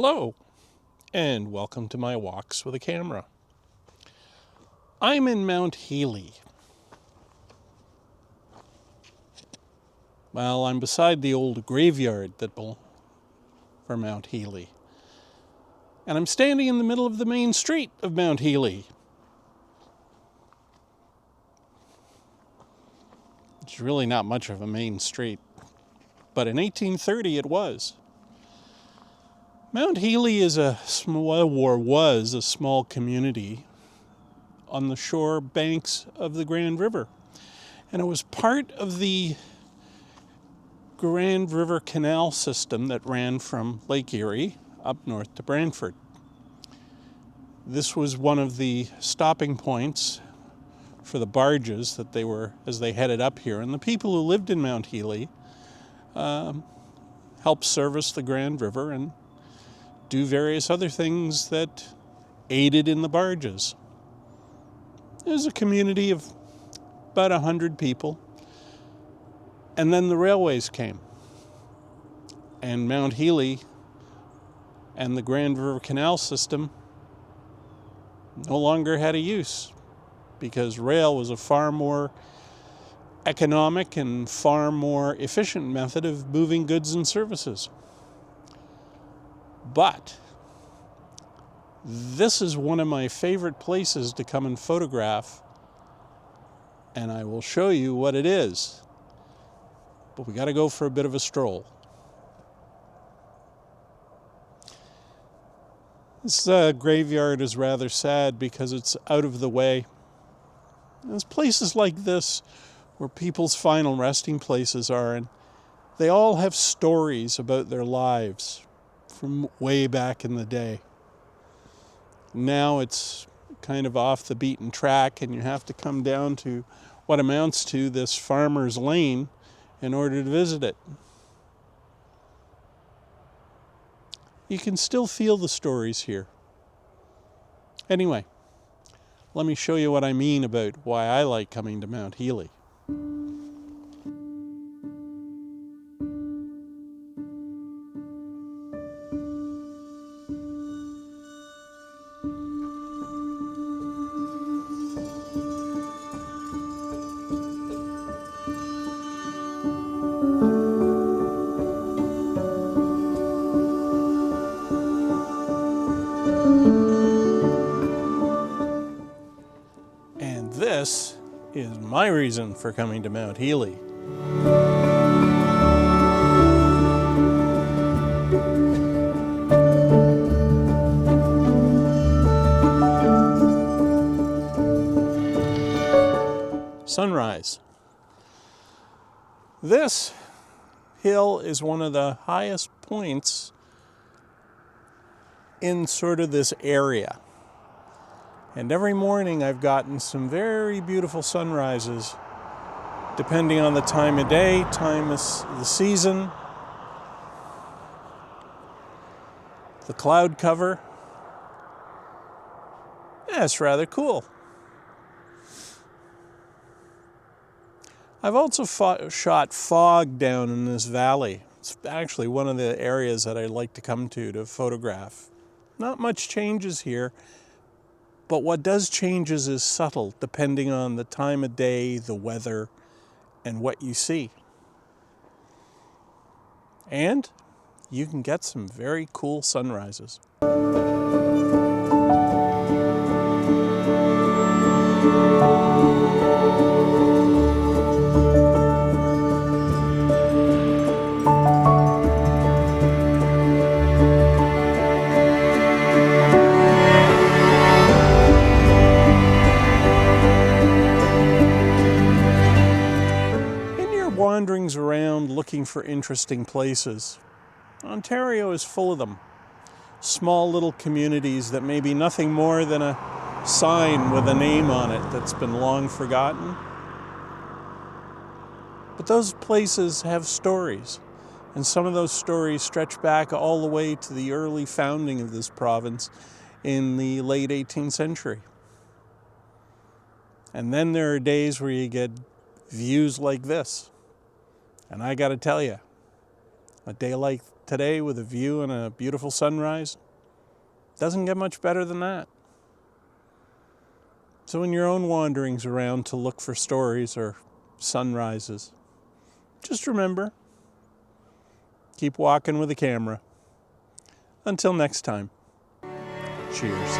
Hello, and welcome to my walks with a camera. I'm in Mount Healy. Well, I'm beside the old graveyard for Mount Healy. And I'm standing in the middle of the main street of Mount Healy. It's really not much of a main street, but in 1830 it was. Mount Healy was a small community on the shore banks of the Grand River. And it was part of the Grand River Canal system that ran from Lake Erie up north to Brantford. This was one of the stopping points for the barges that as they headed up here. And the people who lived in Mount Healy helped service the Grand River and do various other things that aided in the barges. It was a community of about 100 people. And then the railways came. And Mount Healy and the Grand River Canal system no longer had a use because rail was a far more economic and far more efficient method of moving goods and services. But this is one of my favorite places to come and photograph, and I will show you what it is. But we got to go for a bit of a stroll. This graveyard is rather sad because it's out of the way. There's places like this where people's final resting places are, and they all have stories about their lives from way back in the day. Now it's kind of off the beaten track, and you have to come down to what amounts to this farmer's lane in order to visit it. You can still feel the stories here. Anyway, let me show you what I mean about why I like coming to Mount Healy. And this is my reason for coming to Mount Healy. Sunrise. This hill is one of the highest points in sort of this area. And every morning I've gotten some very beautiful sunrises, depending on the time of day, time of the season, the cloud cover. Yeah, it's rather cool. I've also shot fog down in this valley. It's actually one of the areas that I like to come to photograph. Not much changes here. But what does change is subtle, depending on the time of day, the weather, and what you see. And you can get some very cool sunrises. Wanderings around looking for interesting places, Ontario is full of them. Small little communities that may be nothing more than a sign with a name on it that's been long forgotten. But those places have stories, and some of those stories stretch back all the way to the early founding of this province in the late 18th century. And then there are days where you get views like this. And I got to tell you, a day like today with a view and a beautiful sunrise. Doesn't get much better than that. So in your own wanderings around to look for stories or sunrises, just remember, keep walking with a camera. Until next time, cheers.